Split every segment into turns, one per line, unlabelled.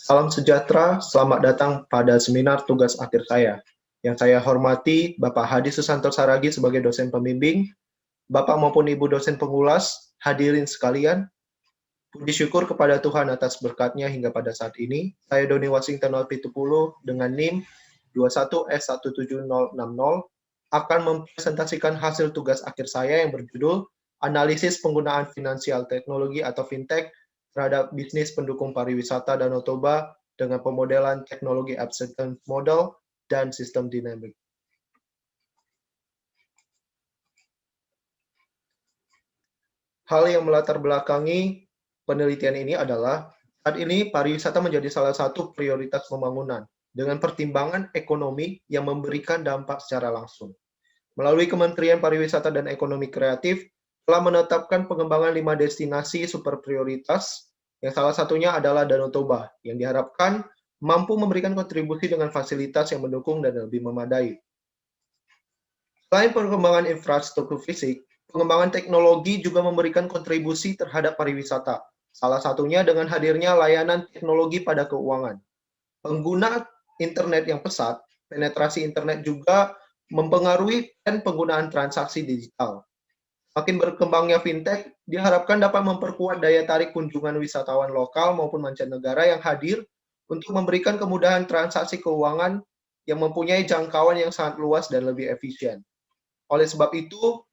Salam sejahtera, selamat datang pada seminar tugas akhir saya. Yang saya hormati Bapak Hadi Susanto Saragi sebagai dosen pembimbing, Bapak maupun Ibu dosen pengulas, hadirin sekalian, puji syukur kepada Tuhan atas berkatnya hingga pada saat ini. Saya Doni Washington Alpitupulu dengan NIM 21S17060 akan mempresentasikan hasil tugas akhir saya yang berjudul Analisis Penggunaan Finansial Teknologi atau Fintech terhadap bisnis pendukung pariwisata Danau Toba dengan pemodelan teknologi acceptance model dan sistem dinamik. Hal yang melatar belakangi penelitian ini adalah saat ini pariwisata menjadi salah satu prioritas pembangunan dengan pertimbangan ekonomi yang memberikan dampak secara langsung. Melalui Kementerian Pariwisata dan Ekonomi Kreatif telah menetapkan pengembangan 5 destinasi super prioritas yang salah satunya adalah Danau Toba yang diharapkan mampu memberikan kontribusi dengan fasilitas yang mendukung dan lebih memadai. Selain perkembangan infrastruktur fisik, pengembangan teknologi juga memberikan kontribusi terhadap pariwisata, salah satunya dengan hadirnya layanan teknologi pada keuangan. Pengguna internet yang pesat, penetrasi internet juga mempengaruhi tren penggunaan transaksi digital. Makin berkembangnya fintech diharapkan dapat memperkuat daya tarik kunjungan wisatawan lokal maupun mancanegara yang hadir untuk memberikan kemudahan transaksi keuangan yang mempunyai jangkauan yang sangat luas dan lebih efisien. Oleh sebab itu,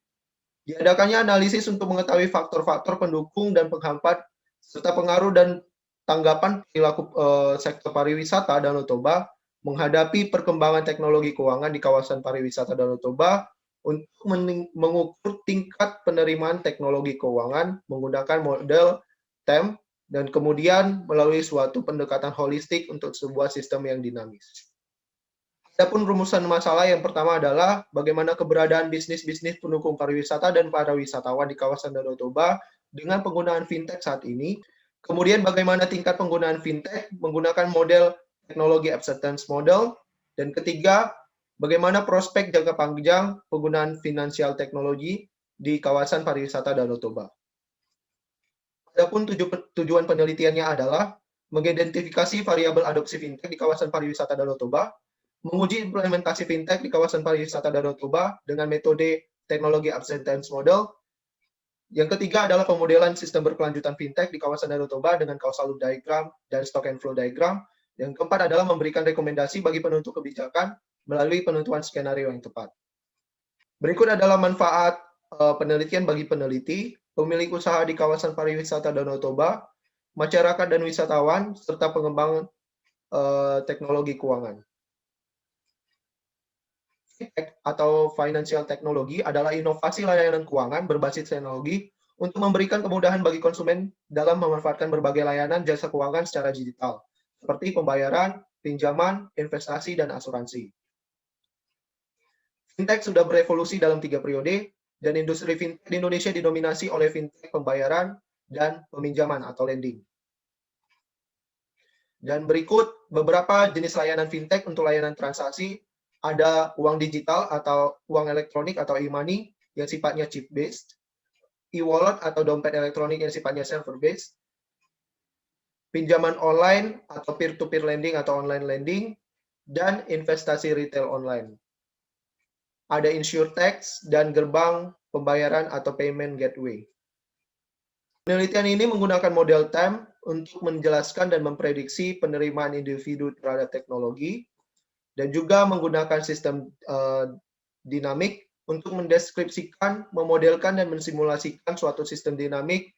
diadakannya analisis untuk mengetahui faktor-faktor pendukung dan penghambat serta pengaruh dan tanggapan perilaku sektor pariwisata Danau Toba menghadapi perkembangan teknologi keuangan di kawasan pariwisata Danau Toba untuk mengukur tingkat penerimaan teknologi keuangan menggunakan model TEM dan kemudian melalui suatu pendekatan holistik untuk sebuah sistem yang dinamis. Adapun rumusan masalah yang pertama adalah bagaimana keberadaan bisnis-bisnis pendukung pariwisata dan para wisatawan di kawasan Danau Toba dengan penggunaan fintech saat ini. Kemudian bagaimana tingkat penggunaan fintech menggunakan model teknologi acceptance model. Dan ketiga, bagaimana prospek jangka panjang penggunaan finansial teknologi di kawasan pariwisata Danau Toba. Adapun tujuan penelitiannya adalah mengidentifikasi variabel adopsi fintech di kawasan pariwisata Danau Toba, menguji implementasi fintech di kawasan pariwisata Danau Toba dengan metode teknologi acceptance model. Yang ketiga adalah pemodelan sistem berkelanjutan fintech di kawasan Danau Toba dengan causal loop diagram dan stock and flow diagram. Yang keempat adalah memberikan rekomendasi bagi penentu kebijakan melalui penentuan skenario yang tepat. Berikut adalah manfaat penelitian bagi peneliti, pemilik usaha di kawasan pariwisata Danau Toba, masyarakat dan wisatawan, serta pengembangan teknologi keuangan. Fintech atau financial technology adalah inovasi layanan keuangan berbasis teknologi untuk memberikan kemudahan bagi konsumen dalam memanfaatkan berbagai layanan jasa keuangan secara digital, seperti pembayaran, pinjaman, investasi, dan asuransi. Fintech sudah berevolusi dalam 3 periode, dan industri fintech di Indonesia didominasi oleh fintech pembayaran dan peminjaman atau lending. Dan berikut beberapa jenis layanan fintech untuk layanan transaksi. Ada uang digital atau uang elektronik atau e-money yang sifatnya chip-based, e-wallet atau dompet elektronik yang sifatnya server-based, pinjaman online atau peer-to-peer lending atau online lending, dan investasi retail online. Ada insurtech dan gerbang pembayaran atau payment gateway. Penelitian ini menggunakan model TEM untuk menjelaskan dan memprediksi penerimaan individu terhadap teknologi, dan juga menggunakan sistem dinamik untuk mendeskripsikan, memodelkan, dan mensimulasikan suatu sistem dinamik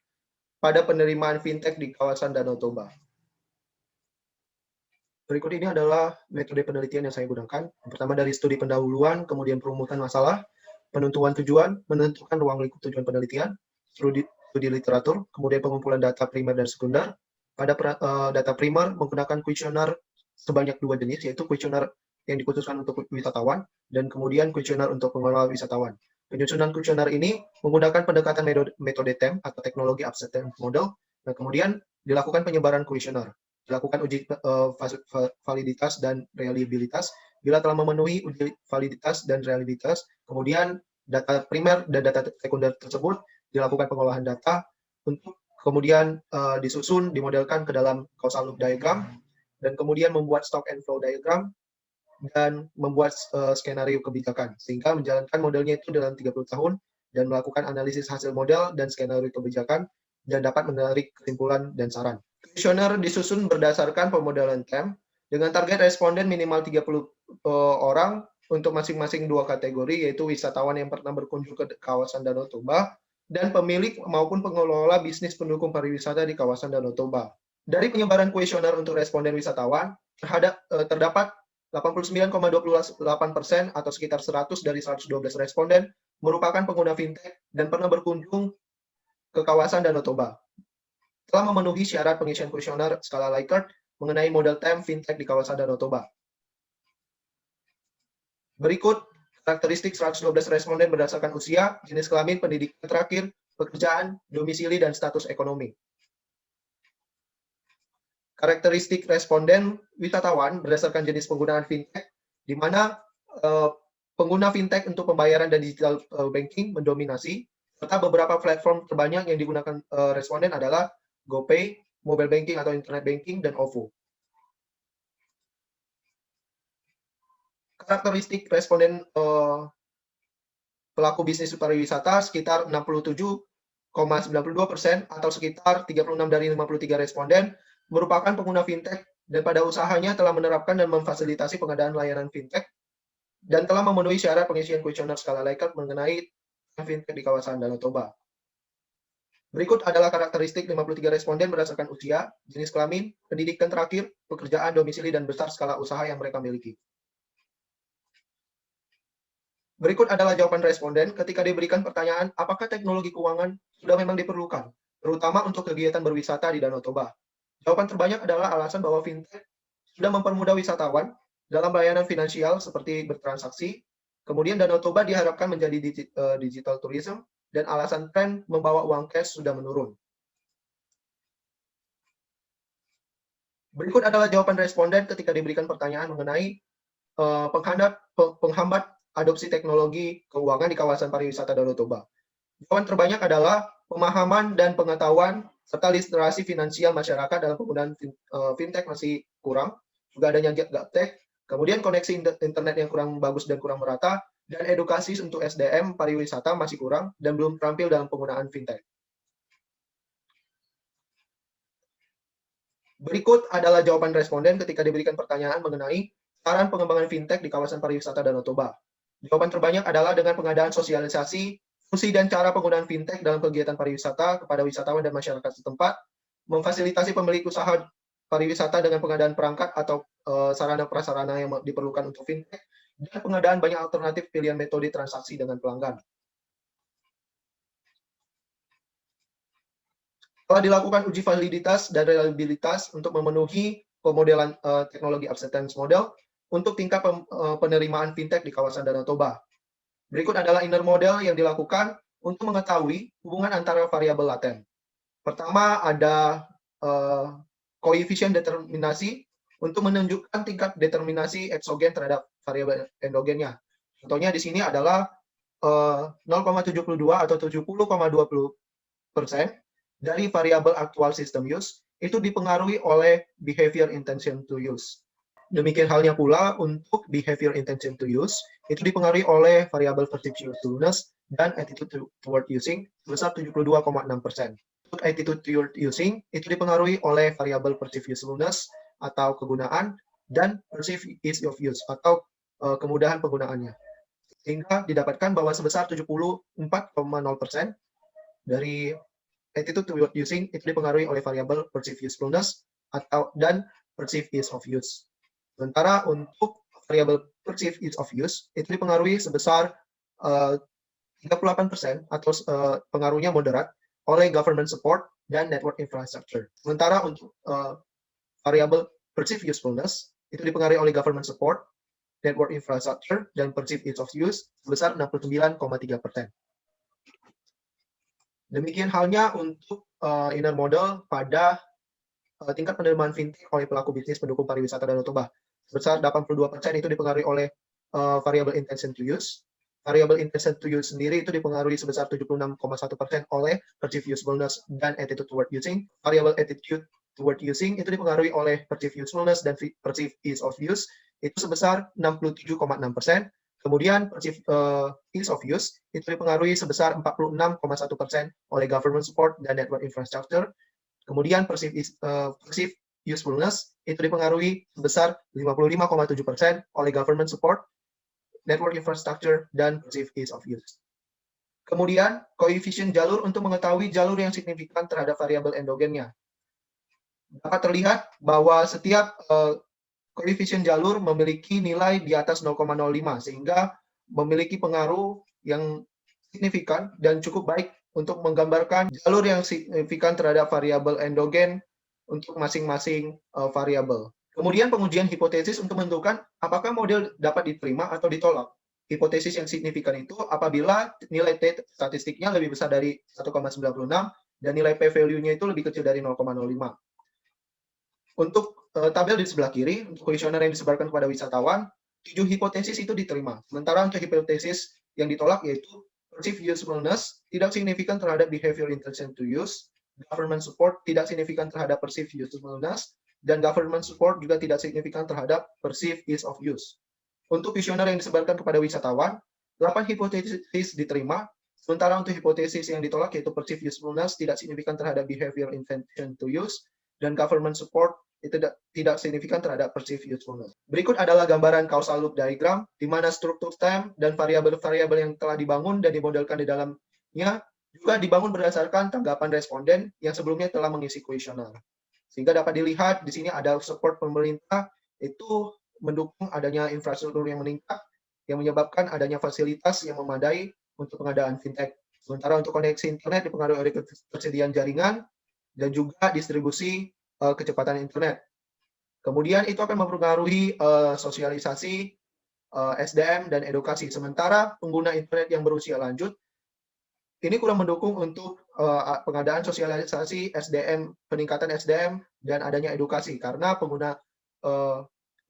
pada penerimaan fintech di kawasan Danau Toba. Berikut ini adalah metode penelitian yang saya gunakan. Yang pertama dari studi pendahuluan, kemudian perumusan masalah, penentuan tujuan, menentukan ruang lingkup tujuan penelitian, studi literatur, kemudian pengumpulan data primer dan sekunder. Pada data primer menggunakan kuesioner sebanyak 2 jenis, yaitu kuesioner yang dikhususkan untuk wisatawan dan kemudian kuesioner untuk pengelola wisatawan. Penyusunan kuesioner ini menggunakan pendekatan metode TEM atau teknologi acceptance model, dan kemudian dilakukan penyebaran kuesioner, dilakukan uji validitas dan reliabilitas. Bila telah memenuhi uji validitas dan reliabilitas, kemudian data primer dan data sekunder tersebut dilakukan pengolahan data untuk kemudian disusun, dimodelkan ke dalam causal loop diagram. dan kemudian membuat stock and flow diagram, dan membuat skenario kebijakan, sehingga menjalankan modelnya itu dalam 30 tahun, dan melakukan analisis hasil model dan skenario kebijakan, dan dapat menarik kesimpulan dan saran. Kuesioner disusun berdasarkan pemodelan TEM, dengan target responden minimal 30 orang untuk masing-masing dua kategori, yaitu wisatawan yang pernah berkunjung ke kawasan Danau Toba, dan pemilik maupun pengelola bisnis pendukung pariwisata di kawasan Danau Toba. Dari penyebaran kuesioner untuk responden wisatawan, terdapat 89,28% atau sekitar 100 dari 112 responden merupakan pengguna fintech dan pernah berkunjung ke kawasan Danau Toba. Telah memenuhi syarat pengisian kuesioner skala Likert mengenai model TEM fintech di kawasan Danau Toba. Berikut karakteristik 112 responden berdasarkan usia, jenis kelamin, pendidikan terakhir, pekerjaan, domisili, dan status ekonomi. Karakteristik responden wisatawan berdasarkan jenis penggunaan fintech, di mana pengguna fintech untuk pembayaran dan digital banking mendominasi, serta beberapa platform terbanyak yang digunakan responden adalah GoPay, mobile banking atau internet banking, dan OVO. Karakteristik responden pelaku bisnis pariwisata sekitar 67,92% atau sekitar 36 dari 53 responden merupakan pengguna fintech dan pada usahanya telah menerapkan dan memfasilitasi pengadaan layanan fintech dan telah memenuhi syarat pengisian kuesioner skala Likert mengenai fintech di kawasan Danau Toba. Berikut adalah karakteristik 53 responden berdasarkan usia, jenis kelamin, pendidikan terakhir, pekerjaan, domisili, dan besar skala usaha yang mereka miliki. Berikut adalah jawaban responden ketika diberikan pertanyaan apakah teknologi keuangan sudah memang diperlukan, terutama untuk kegiatan berwisata di Danau Toba. Jawaban terbanyak adalah alasan bahwa fintech sudah mempermudah wisatawan dalam layanan finansial seperti bertransaksi. Kemudian Danau Toba diharapkan menjadi digital tourism dan alasan tren membawa uang cash sudah menurun. Berikut adalah jawaban responden ketika diberikan pertanyaan mengenai penghambat adopsi teknologi keuangan di kawasan pariwisata Danau Toba. Jawaban terbanyak adalah pemahaman dan pengetahuan serta literasi finansial masyarakat dalam penggunaan fintech masih kurang, juga adanya gaptek, kemudian koneksi internet yang kurang bagus dan kurang merata, dan edukasi untuk SDM pariwisata masih kurang dan belum terampil dalam penggunaan fintech. Berikut adalah jawaban responden ketika diberikan pertanyaan mengenai saran pengembangan fintech di kawasan pariwisata Danau Toba. Jawaban terbanyak adalah dengan pengadaan sosialisasi, fungsi dan cara penggunaan fintech dalam kegiatan pariwisata kepada wisatawan dan masyarakat setempat, memfasilitasi pemilik usaha pariwisata dengan pengadaan perangkat atau sarana prasarana yang diperlukan untuk fintech, dan pengadaan banyak alternatif pilihan metode transaksi dengan pelanggan. Telah dilakukan uji validitas dan reliabilitas untuk memenuhi pemodelan teknologi acceptance model untuk tingkat penerimaan fintech di kawasan Danau Toba. Berikut adalah inner model yang dilakukan untuk mengetahui hubungan antara variabel laten. Pertama, ada koefisien determinasi untuk menunjukkan tingkat determinasi eksogen terhadap variabel endogennya. Contohnya di sini adalah 0,72 atau 70,20% dari variabel actual system use itu dipengaruhi oleh behavior intention to use. Demikian halnya pula untuk behavior intention to use, itu dipengaruhi oleh variabel perceived usefulness dan attitude toward using sebesar 72,6%. Untuk attitude toward using, itu dipengaruhi oleh variabel perceived usefulness atau kegunaan dan perceived ease of use atau kemudahan penggunaannya. Sehingga didapatkan bahwa sebesar 74,0% dari attitude toward using itu dipengaruhi oleh variabel perceived usefulness dan perceived ease of use. Sementara untuk variabel perceived ease of use itu dipengaruhi sebesar 38% atau pengaruhnya moderat oleh government support dan network infrastructure. Sementara untuk variabel perceived usefulness itu dipengaruhi oleh government support, network infrastructure, dan perceived ease of use sebesar 69,3%. Demikian halnya untuk inner model pada tingkat penerimaan fintech oleh pelaku bisnis pendukung pariwisata Danau Toba. Sebesar 82% itu dipengaruhi oleh variable intention to use. Variable intention to use sendiri itu dipengaruhi sebesar 76,1% oleh perceived usefulness dan attitude toward using. Variable attitude toward using itu dipengaruhi oleh perceived usefulness dan perceived ease of use itu sebesar 67,6%. Kemudian perceived ease of use itu dipengaruhi sebesar 46,1% oleh government support dan network infrastructure. Kemudian perceived usefulness itu dipengaruhi sebesar 55,7% oleh government support, network infrastructure, dan perceived ease of use. Kemudian, koefisien jalur untuk mengetahui jalur yang signifikan terhadap variabel endogennya. Dapat terlihat bahwa setiap koefisien jalur memiliki nilai di atas 0,05, sehingga memiliki pengaruh yang signifikan dan cukup baik untuk menggambarkan jalur yang signifikan terhadap variabel endogen untuk masing-masing variabel. Kemudian pengujian hipotesis untuk menentukan apakah model dapat diterima atau ditolak. Hipotesis yang signifikan itu apabila nilai T statistiknya lebih besar dari 1,96 dan nilai P-value-nya itu lebih kecil dari 0,05. Untuk tabel di sebelah kiri, untuk kuesioner yang disebarkan kepada wisatawan, 7 hipotesis itu diterima. Sementara untuk hipotesis yang ditolak yaitu perceived usefulness tidak signifikan terhadap behavior intention to use, government support tidak signifikan terhadap perceived usefulness, dan government support juga tidak signifikan terhadap perceived ease of use. Untuk kuesioner yang disebarkan kepada wisatawan, 8 hipotesis diterima, sementara untuk hipotesis yang ditolak yaitu perceived usefulness tidak signifikan terhadap behavior intention to use, dan government support itu tidak signifikan terhadap perceived usefulness. Berikut adalah gambaran causal loop diagram, di mana struktur time dan variabel-variabel yang telah dibangun dan dimodelkan di dalamnya juga dibangun berdasarkan tanggapan responden yang sebelumnya telah mengisi kuesioner. Sehingga dapat dilihat di sini ada support pemerintah itu mendukung adanya infrastruktur yang meningkat, yang menyebabkan adanya fasilitas yang memadai untuk pengadaan fintech. Sementara untuk koneksi internet dipengaruhi oleh ketersediaan jaringan dan juga distribusi kecepatan internet. Kemudian itu akan mempengaruhi sosialisasi, SDM, dan edukasi. Sementara pengguna internet yang berusia lanjut, ini kurang mendukung untuk pengadaan sosialisasi SDM, peningkatan SDM, dan adanya edukasi. Karena pengguna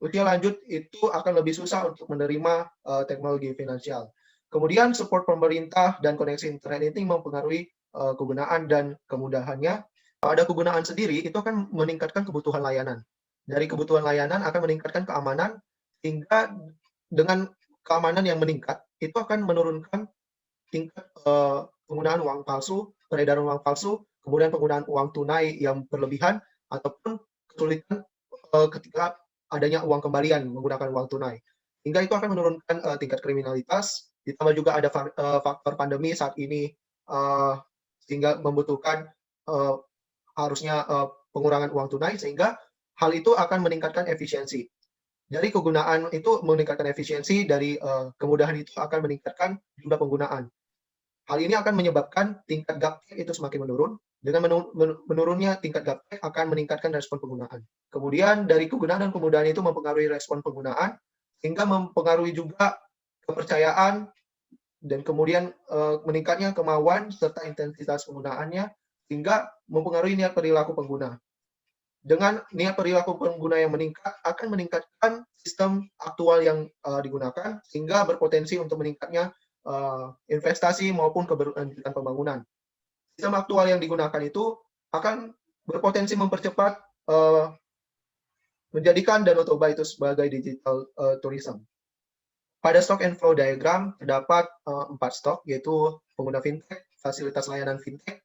usia lanjut itu akan lebih susah untuk menerima teknologi finansial. Kemudian support pemerintah dan koneksi internet ini mempengaruhi kegunaan dan kemudahannya. Ada kegunaan sendiri, itu akan meningkatkan kebutuhan layanan. Dari kebutuhan layanan akan meningkatkan keamanan, sehingga dengan keamanan yang meningkat, itu akan menurunkan tingkat penggunaan uang palsu, peredaran uang palsu, kemudian penggunaan uang tunai yang berlebihan, ataupun kesulitan ketika adanya uang kembalian menggunakan uang tunai. Hingga itu akan menurunkan tingkat kriminalitas, ditambah juga ada faktor pandemi saat ini, sehingga membutuhkan harusnya pengurangan uang tunai, sehingga hal itu akan meningkatkan efisiensi. Dari kegunaan itu meningkatkan efisiensi, dari kemudahan itu akan meningkatkan jumlah penggunaan. Hal ini akan menyebabkan tingkat gaptek itu semakin menurun. Dengan menurunnya tingkat gaptek akan meningkatkan respon penggunaan. Kemudian dari kegunaan dan kemudahan itu mempengaruhi respon penggunaan, sehingga mempengaruhi juga kepercayaan, dan kemudian meningkatnya kemauan serta intensitas penggunaannya, sehingga mempengaruhi niat perilaku pengguna. Dengan niat perilaku pengguna yang meningkat, akan meningkatkan sistem aktual yang digunakan, sehingga berpotensi untuk meningkatnya investasi maupun keberlanjutan pembangunan. Sistem aktual yang digunakan itu akan berpotensi mempercepat menjadikan Danau Toba itu sebagai digital tourism. Pada stock and flow diagram terdapat 4 stok, yaitu pengguna fintech, fasilitas layanan fintech,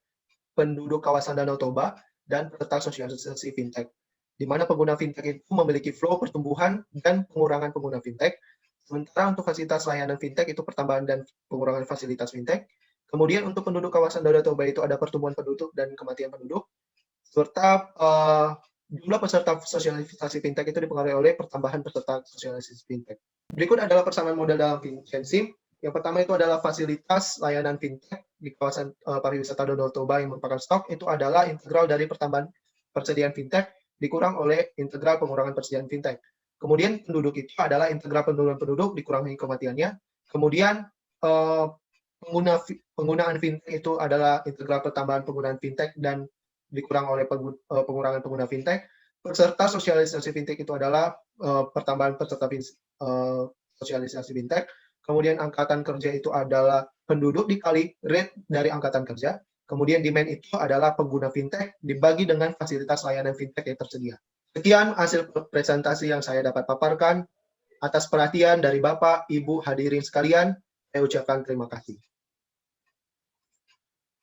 penduduk kawasan Danau Toba, dan peserta sosialisasi fintech. Di mana pengguna fintech itu memiliki flow pertumbuhan dan pengurangan pengguna fintech. Sementara untuk fasilitas layanan fintech itu pertambahan dan pengurangan fasilitas fintech. Kemudian untuk penduduk kawasan Danau Toba itu ada pertumbuhan penduduk dan kematian penduduk. Serta jumlah peserta sosialisasi fintech itu dipengaruhi oleh pertambahan peserta sosialisasi fintech. Berikut adalah persamaan model dalam FinSim. Yang pertama itu adalah fasilitas layanan fintech di kawasan pariwisata Danau Toba yang merupakan stok, itu adalah integral dari pertambahan persediaan fintech dikurang oleh integral pengurangan persediaan fintech. Kemudian penduduk itu adalah integral penurunan penduduk dikurangi kematiannya. Kemudian penggunaan fintech itu adalah integral pertambahan penggunaan fintech dan dikurang oleh pengurangan pengguna fintech. Peserta sosialisasi fintech itu adalah pertambahan peserta sosialisasi fintech. Kemudian angkatan kerja itu adalah penduduk dikali rate dari angkatan kerja. Kemudian demand itu adalah pengguna fintech dibagi dengan fasilitas layanan fintech yang tersedia. Sekian hasil presentasi yang saya dapat paparkan. Atas perhatian dari Bapak, Ibu hadirin sekalian, saya ucapkan terima kasih.